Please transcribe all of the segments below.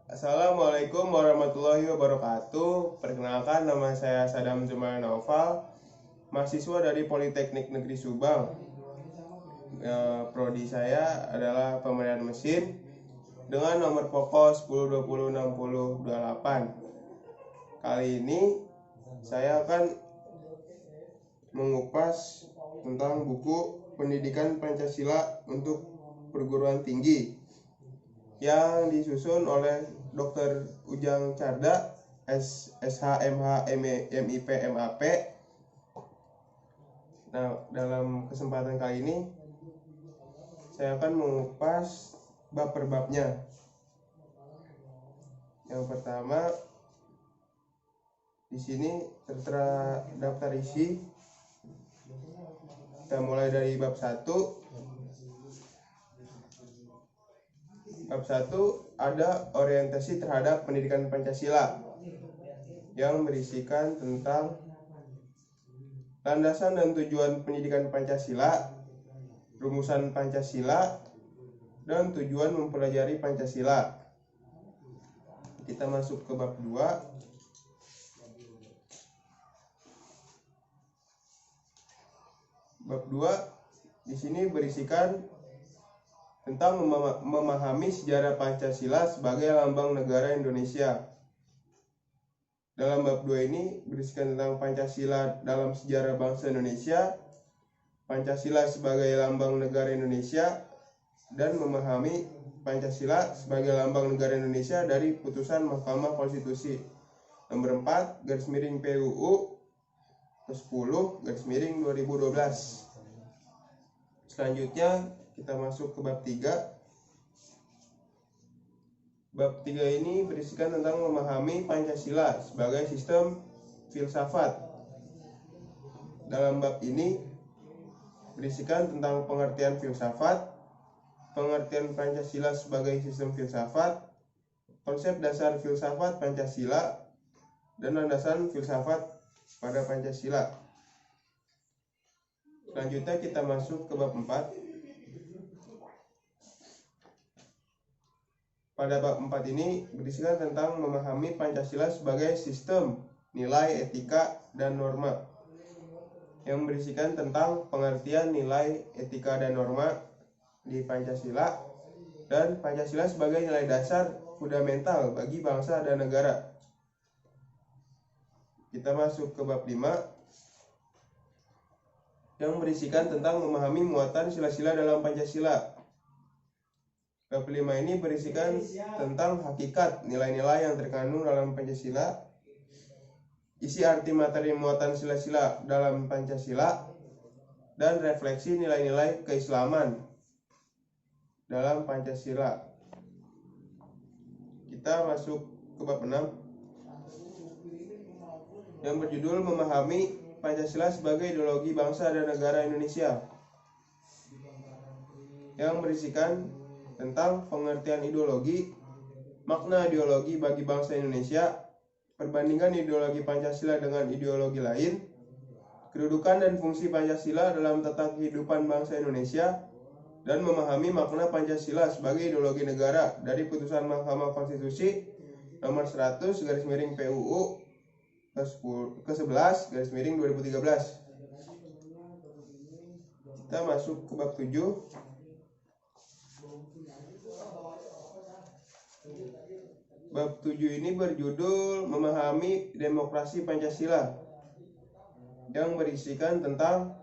Assalamualaikum warahmatullahi wabarakatuh. Perkenalkan, nama saya Sadam Zumail Naufal, mahasiswa dari Politeknik Negeri Subang. Prodi saya adalah pemeliharaan mesin dengan nomor pokok 10206028. Kali ini saya akan mengupas tentang buku Pendidikan Pancasila untuk Perguruan Tinggi yang disusun oleh Dr. Ujang Carda, SHMH MIP MAP. Nah, dalam kesempatan kali ini saya akan mengupas bab per babnya. Yang pertama, di sini tertera daftar isi. Kita mulai dari bab 1. Bab 1 ada orientasi terhadap pendidikan Pancasila yang berisikan tentang landasan dan tujuan pendidikan Pancasila, rumusan Pancasila, dan tujuan mempelajari Pancasila. Kita masuk ke bab 2. Bab 2 di sini berisikan tentang memahami sejarah Pancasila sebagai lambang negara Indonesia. Dalam bab 2 ini berisikan tentang Pancasila dalam sejarah bangsa Indonesia, Pancasila sebagai lambang negara Indonesia, dan memahami Pancasila sebagai lambang negara Indonesia dari putusan Mahkamah Konstitusi nomor 4 PUU ke-10 2012. Selanjutnya kita masuk ke bab 3. Bab 3 ini berisikan tentang memahami Pancasila sebagai sistem filsafat. Dalam bab ini berisikan tentang pengertian filsafat, pengertian Pancasila sebagai sistem filsafat, konsep dasar filsafat Pancasila, dan landasan filsafat pada Pancasila. Selanjutnya kita masuk ke bab 4. Pada bab 4 ini berisikan tentang memahami Pancasila sebagai sistem nilai, etika, dan norma, yang berisikan tentang pengertian nilai, etika, dan norma di Pancasila, dan Pancasila sebagai nilai dasar fundamental bagi bangsa dan negara. Kita masuk ke bab 5 yang berisikan tentang memahami muatan sila-sila dalam Pancasila. Bab 5 ini berisikan tentang hakikat nilai-nilai yang terkandung dalam Pancasila, isi arti materi muatan sila-sila dalam Pancasila, dan refleksi nilai-nilai keislaman dalam Pancasila. Kita masuk ke bab 6 yang berjudul memahami Pancasila sebagai ideologi bangsa dan negara Indonesia, yang berisikan tentang pengertian ideologi, makna ideologi bagi bangsa Indonesia, perbandingan ideologi Pancasila dengan ideologi lain, kedudukan dan fungsi Pancasila dalam tata kehidupan bangsa Indonesia, dan memahami makna Pancasila sebagai ideologi negara dari putusan Mahkamah Konstitusi nomor 100 PUU ke-11 2013. Kita masuk ke bab 7. Bab 7 ini berjudul memahami demokrasi Pancasila, yang berisikan tentang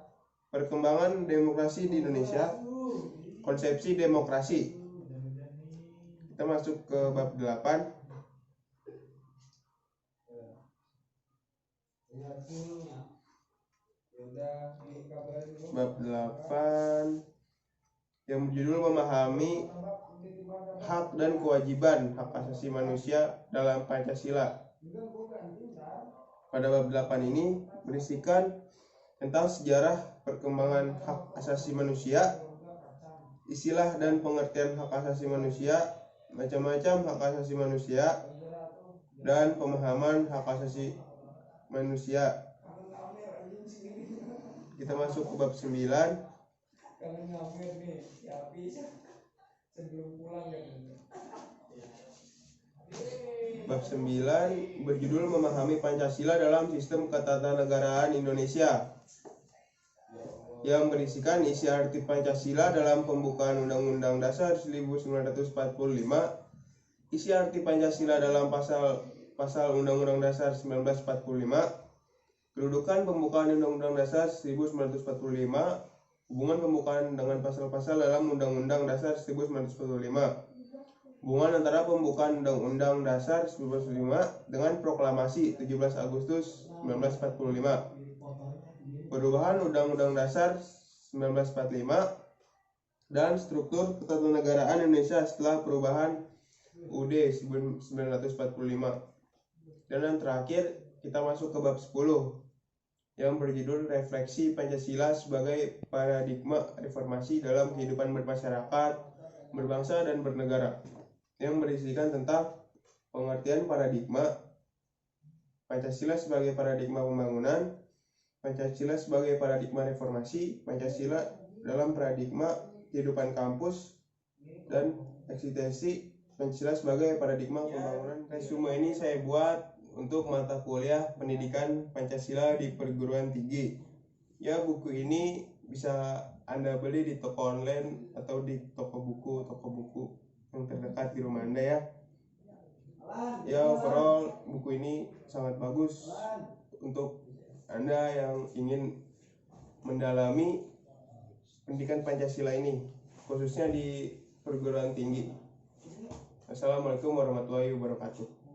perkembangan demokrasi di Indonesia, konsepsi demokrasi. Kita masuk ke bab 8. Bab 8 yang berjudul memahami hak dan kewajiban hak asasi manusia dalam Pancasila. Pada bab 8 ini berisikan tentang sejarah perkembangan hak asasi manusia, istilah dan pengertian hak asasi manusia, macam-macam hak asasi manusia, dan pemahaman hak asasi manusia. Kita masuk ke bab 9. Bab 9 berjudul Memahami Pancasila dalam Sistem Ketatanegaraan Indonesia, yang berisikan isi arti Pancasila dalam pembukaan Undang-Undang Dasar 1945, isi arti Pancasila dalam pasal Undang-Undang Dasar 1945, kedudukan pembukaan Undang-Undang Dasar 1945, hubungan pembukaan dengan pasal-pasal dalam Undang-Undang Dasar 1945, hubungan antara pembukaan Undang-Undang Dasar 1945 dengan Proklamasi 17 Agustus 1945, perubahan Undang-Undang Dasar 1945, dan struktur ketatanegaraan Indonesia setelah perubahan UUD 1945. Dan yang terakhir kita masuk ke bab 10 yang berjudul Refleksi Pancasila sebagai Paradigma Reformasi dalam Kehidupan Bermasyarakat, Berbangsa, dan Bernegara, yang berisikan tentang pengertian paradigma, Pancasila sebagai paradigma pembangunan, Pancasila sebagai paradigma reformasi, Pancasila dalam paradigma kehidupan kampus, dan eksistensi Pancasila sebagai paradigma pembangunan. Resume ini saya buat untuk mata kuliah pendidikan Pancasila di perguruan tinggi. Ya, buku ini bisa Anda beli di toko online atau di toko buku yang terdekat di rumah Anda ya. Ya, overall buku ini sangat bagus untuk Anda yang ingin mendalami pendidikan Pancasila ini, khususnya di perguruan tinggi. Assalamualaikum warahmatullahi wabarakatuh.